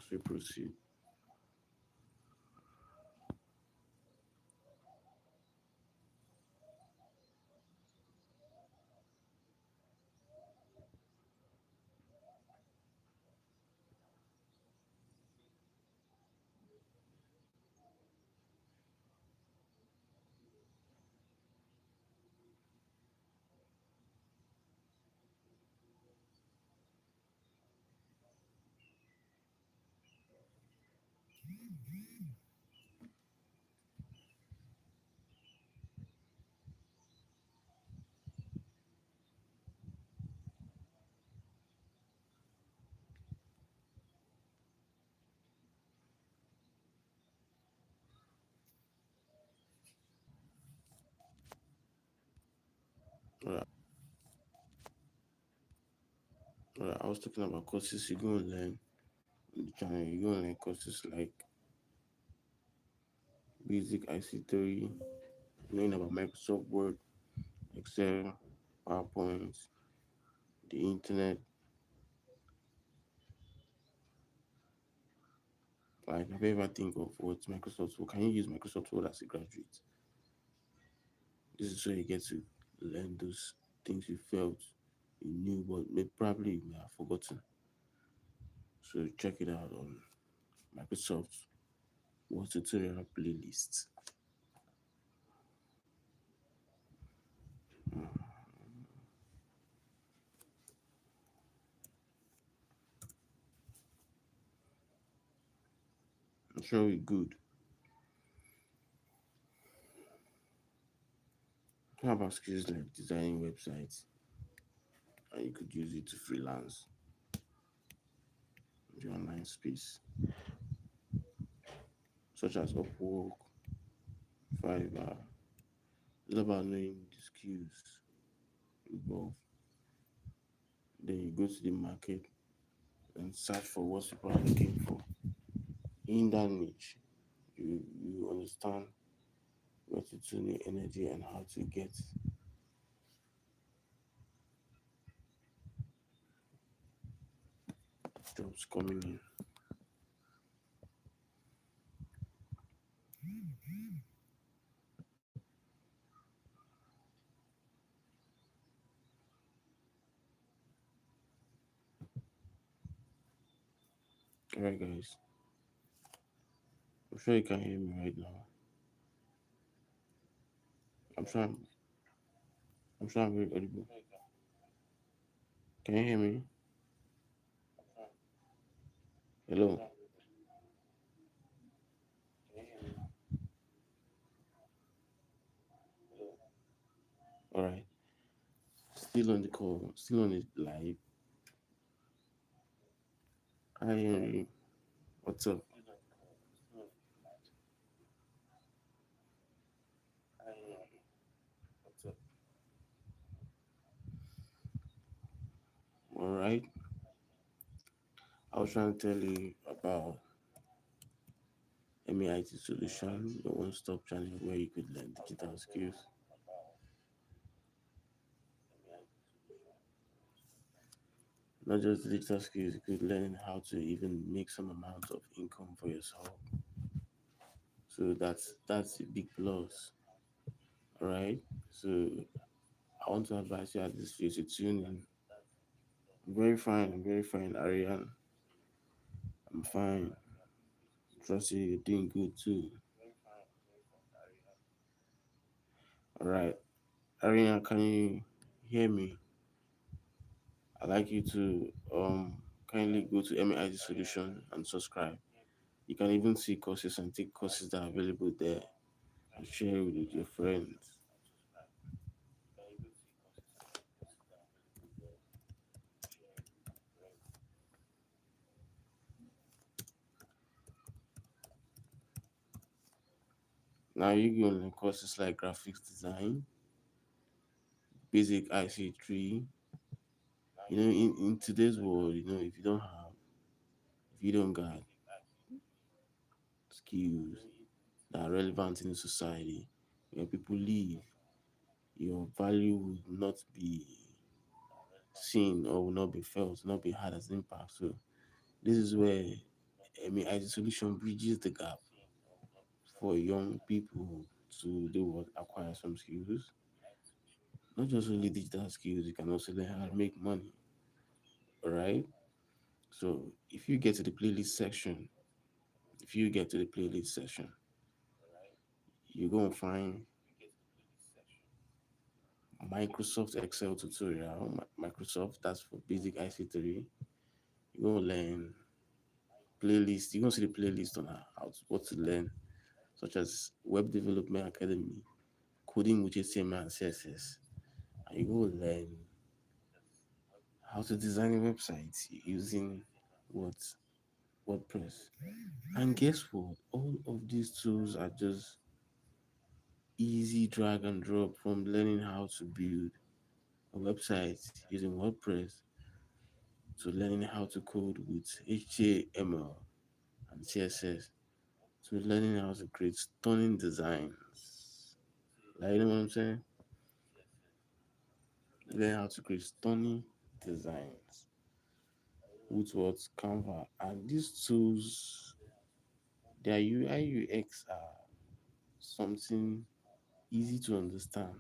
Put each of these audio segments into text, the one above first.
as we proceed. Alright, I was talking about courses you're going to learn on the channel. You're going to learn courses like basic IC theory, learning about Microsoft Word, Excel, PowerPoint, the internet. Like, have you ever think of what Microsoft Word? Can you use Microsoft Word as a graduate? This is where you get to learn those things you felt you knew, but probably you may have forgotten. So check it out on Microsoft Word tutorial playlist. I'm sure we're good. How about skills like designing websites? And you could use it to freelance in the online space, such as Upwork, Fiverr. It's about knowing the skills involved. Then you go to the market and search for what people are looking for. In that niche, you understand where to tune your energy and how to get jobs coming in. Alright, guys. I'm sure you can hear me right now. I'm sure I'm very audible. Can you hear me? Hello. Alright. Still on the call. Still on it live. Hi Henry. What's up? Alright. I was trying to tell you about Emmy I.T Solution, the one-stop channel where you could learn digital skills. Not just digital skills, you could learn how to even make some amount of income for yourself. So that's a big plus. Alright. So I want to advise you at this phase to tune in. I'm very fine, Ariane. I'm fine. Trust you, you're doing good too. Alright. Ariane, can you hear me? I'd like you to kindly go to Emmy I.T Solution and subscribe. You can even see courses and take courses that are available there and share it with your friends. Now you go on courses like graphics design, basic IC3. In today's world, if you don't got skills that are relevant in the society, when people leave, your value would not be seen or will not be felt, not be had as impact. So this is where Emmy I.T Solution bridges the gap for young people to do what acquire some skills, not just only digital skills. You can also learn how to make money. All right. So if you get to the playlist section, you're gonna find Microsoft Excel tutorial. Microsoft, that's for basic IC3. You're gonna learn playlist. You're gonna see the playlist on what to learn, such as Web Development Academy, coding with HTML and CSS. And you go learn how to design a website using what WordPress. And guess what? All of these tools are just easy drag and drop, from learning how to build a website using WordPress to learning how to code with HTML and CSS to learning how to create stunning designs. Like, you know what I'm saying? Learn how to create stunning designs with what Canva. And these tools, their UI UX are something easy to understand.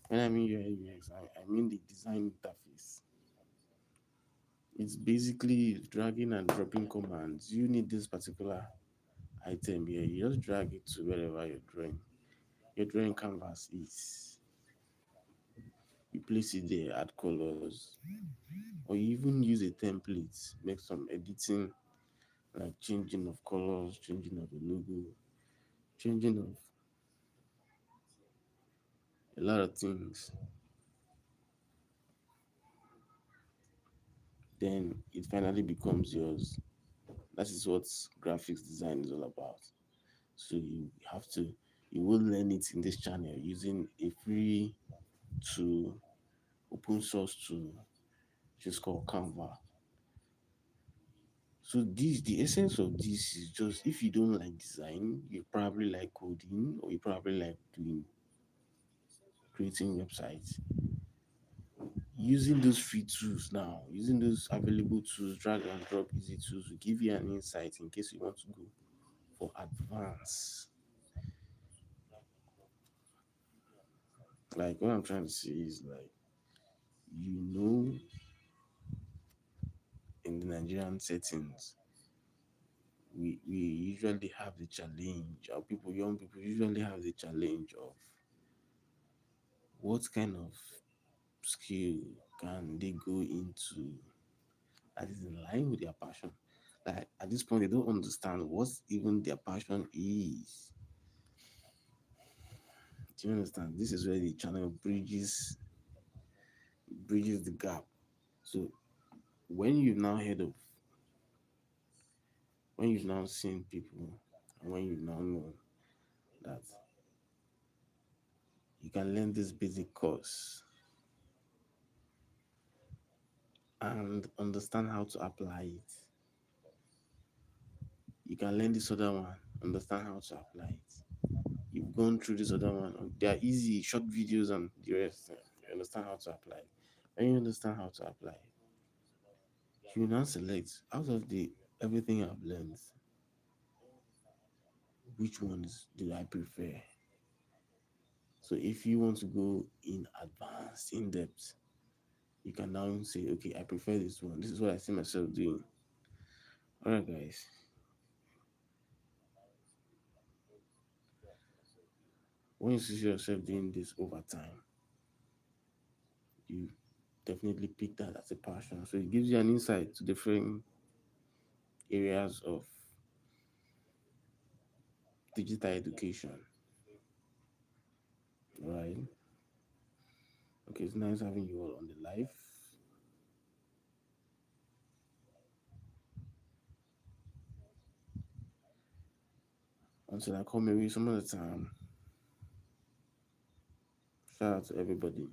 When I mean UI UX, I mean the design interface. It's basically dragging and dropping commands. You need this particular item here. You just drag it to wherever your drawing canvas is. You place it there, add colors, or you even use a template, make some editing, like changing of colors, changing of the logo, changing of a lot of things. Then it finally becomes yours. That is what graphics design is all about. So you will learn it in this channel using a free tool, open source tool, which is called Canva. So the essence of this is just, if you don't like design, you probably like coding, or you probably like doing creating websites. Using those free tools now, using those available tools, drag and drop easy tools, will give you an insight in case you want to go for advance. Like, what I'm trying to say is, like, you know, in the Nigerian settings, we usually have the challenge, or young people usually have the challenge of what kind of skill can they go into that is in line with their passion. Like, at this point, they don't understand what even their passion is. Do you understand? This is where the channel bridges the gap. So when you've now heard of when you've now seen people, and when you now know that you can learn this basic course and understand how to apply it, you can learn this other one, understand how to apply it. You've gone through this other one. They are easy, short videos and the rest. You understand how to apply it. When you understand how to apply it, you now select out of the everything I've learned, which ones do I prefer. So if you want to go in advanced, in depth, you can now say, okay, I prefer this one. This is what I see myself doing. All right, guys. When you see yourself doing this over time, you definitely pick that as a passion. So it gives you an insight to different areas of digital education. All right. Okay, it's nice having you all on the live. Until I come maybe some other time. Shout out to everybody.